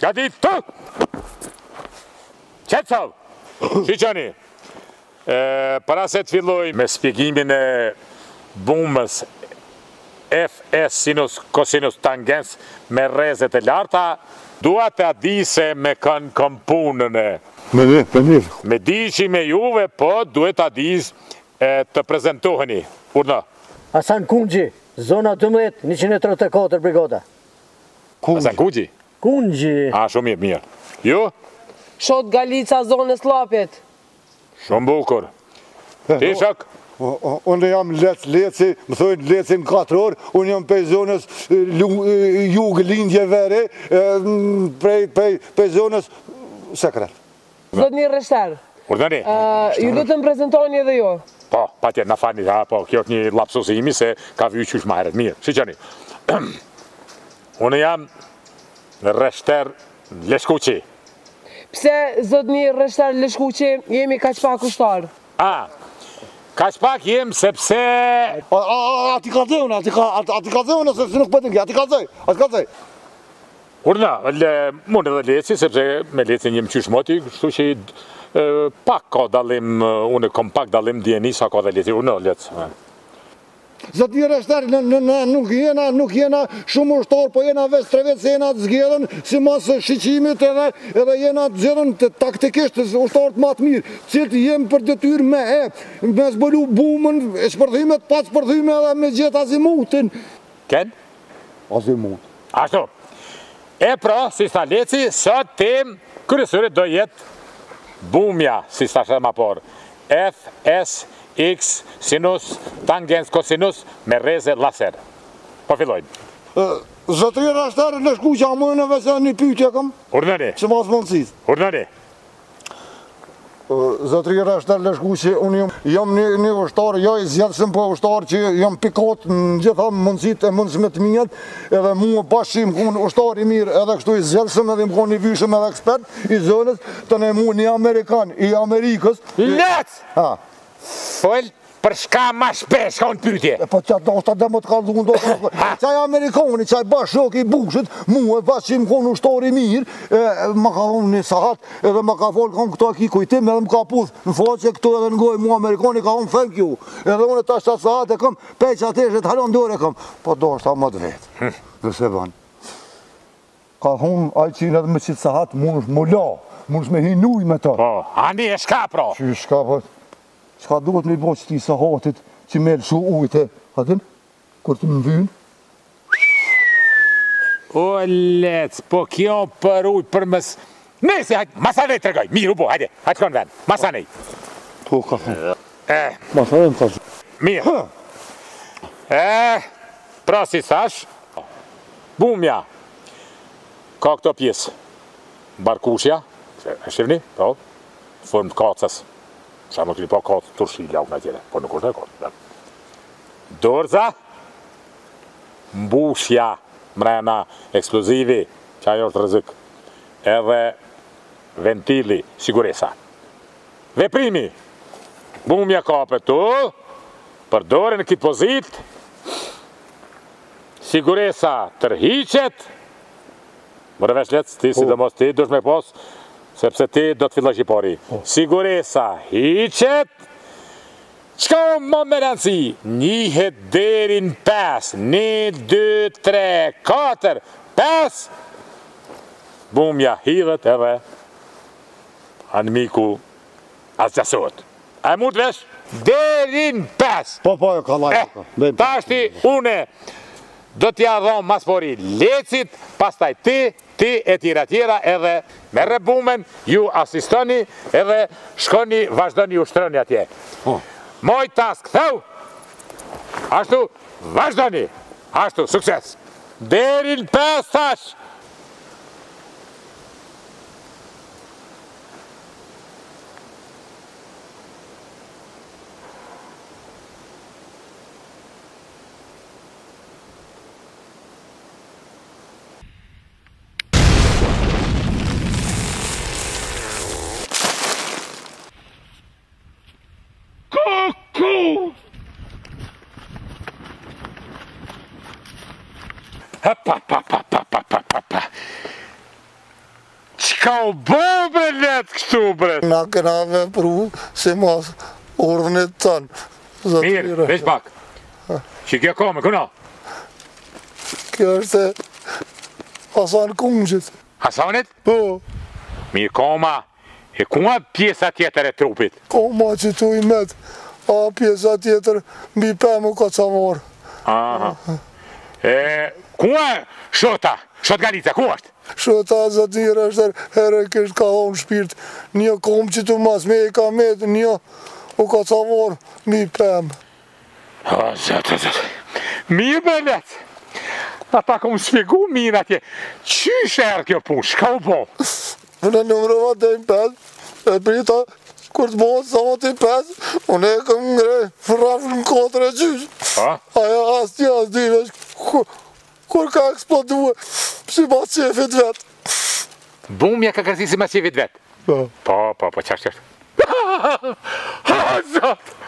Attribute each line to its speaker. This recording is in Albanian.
Speaker 1: Gati të! Qetësov! Shiqoni, para se të filloj me spjegimin e bumës Fs sinus kosinus tangens me rrezet e larta, dua të di se me kanë kom punën e. Me di që me juve, po duhet të di të prezentoheni. Urna.
Speaker 2: Hasan Kungji, zona 12, 134 brigada.
Speaker 1: Hasan Kungji?
Speaker 2: Kungji.
Speaker 1: A, shumë mirë. Ju?
Speaker 3: Shot Galica, zonës Lapjet.
Speaker 1: Shumë bukur. Ti shok?
Speaker 4: Unë jam Leci, më thojnë Leci në 4 orë, unë jam pej zonës jugë lindje vere, pej zonës sekret.
Speaker 3: Zotni Reshter,
Speaker 1: Urdani?
Speaker 3: ju du të më prezentoni edhe jo?
Speaker 1: Po, pa tjetë, në fani, po, kjo është një lapsus e imi se ka vju qysh ma heret, mirë, shiqeni. Unë jam Reshter Leshkuqi.
Speaker 3: Pse, zotni Reshter Leshkuqi, jemi kaq pak ushtarë?
Speaker 1: Kaq pak jem sepse...
Speaker 4: Ati ka dhe unë, sepse nuk pëtën kja, ati ka dhe.
Speaker 1: Urna, mund edhe Leci, sepse me Leci njëm qysh moti, kështu që pak ka dalim, unë kom pak dalim djeni sa ka dhe Leci, urna, Leci.
Speaker 4: Zotni Reshter, nuk jena shumë ushtarë, po jena veç 3 vetë se jena të zgjedhën, si mas shiqimit edhe jena të zgjedhën taktikisht ushtarët ma të mirë, cilët jem për detyrë me zbëlu bumën, shpërdhimet, pa shpërdhime edhe me gjithë azimutin.
Speaker 1: Ken?
Speaker 4: Azimut.
Speaker 1: Ashtu. E pra, si sta Leci, sot tem kryesore do jetë bumja, si sta shë ma por, F, S, X, sinus, tangens, kosinus, me rreze laser. Po fillojnë.
Speaker 4: Zotri Reshter, Leshkuqi, a mujnë e vese një pytje kam?
Speaker 1: Urnëni.
Speaker 4: Që mas mundësis.
Speaker 1: Urnëni.
Speaker 4: Zotri Reshter, Leshkuqi, unë jam një ushtarë, jo i zjedhësim po ushtarë që jam pikot në gjitha mundësit e mundësime të minjet, edhe mu bashim ku në ushtarë i mirë, edhe kështu i zjedhësim edhe më konë një vyshëm edhe ekspert i zonës, të ne mu një Amerikan, i Amerikës.
Speaker 1: Lec! Fol, për shka ma shpesh ka unë pytje?
Speaker 4: Po që ato është ademo të kaldu në qaj Amerikani, qaj bashkë i Bushit, mu e pas që më konë ushtarë i mirë, ma ka unë një sahat, edhe ma ka folë kanë këto aki kujtim, edhe më ka puth, në falë që këto edhe ngoj mu Amerikani ka unë thank you, edhe unë e ta 7 sahat e kam, peq ateshet, halon dore kam, po do është ta më të vetë, dhe se banë. Ka unë ajqinë edhe me qitë sahat, mund është më la, mund është me hinuj me ta.
Speaker 1: Po, ani e shka pro?
Speaker 4: Që shka po? Shka duhet me i bo që ti sahatit që me lëshu ujte, atin, kur të më vynë?
Speaker 1: O, Lec, po kjo për ujtë për mës... Nese, hajtë, masanej të regoj, miru po, hajde, hajtë konë venë, masanej.
Speaker 4: Po, ka thonë. Masanej më ka thonë.
Speaker 1: Mirë. Pra si thash, bumja, ka këto pjesë, barkushja, e shivni, po, formë të kacës. Qa më këni po ka të tërshi lauk në tjene, po nuk është e kërë. Dorza, mbushja, mrena, eksplozivi, që ajo është rëzik, edhe ventili, siguresa. Veprimi, bumja ka për tu, përdore në kitë pozit, siguresa tërhiqet, më rëvesh letës, ti si dhe mos ti, dush me posë, sepse ti do të filloj qipari. Siguresa hiqet, qka më me rëndësi? Njihet derin 5, 1, 2, 3, 4, 5, bumja hidhet edhe anëmiku asgjasot. A mund të vesh? Derin 5!
Speaker 4: Po, e ka lajtë.
Speaker 1: Ta është une do t'ja dhomë mas pori Lecit, pastaj ti e tjera edhe me rebumen ju asistoni edhe shkoni vazhdoni ushtroni atje. Moj task, thau, ashtu vazhdoni, ashtu, sukses. Derin 5 tash. Çka u bë bre let këtu bre?
Speaker 5: Na kena vepru si mas urdhënit tënë.
Speaker 1: Mirë, veç pak. Që kjo kome, këna?
Speaker 5: Kjo është Hasan Kungjit.
Speaker 1: Hasanit?
Speaker 5: Po,
Speaker 1: Mirë koma. E kuma pjesa tjetër e trupit?
Speaker 5: koma që tu i met, a pjesa tjetër mbi pëmu ka cavar.
Speaker 1: Aha. Kuma shota? Shot Galica, ku është?
Speaker 5: Shota Zotnir është herë kështë ka honë shpirt, një kom që tu mas me e ka met, një u ka cavar mbi pëmë.
Speaker 1: O, zotë. Mirë belet. Ata kom shpjegu mirë atje. Qysh erë kjo punë? Shka u po?
Speaker 5: Në numërova të i 5, e prita, kur të mohë sa më të i 5, unë e këm ngre, rafë në 4 e gjysh. Aja as tja as dy veç, kur ka eksplodue, si ma qefit vetë.
Speaker 1: Bumja ka kërësi si ma qefit vetë? Po, qashtë. O, zotë!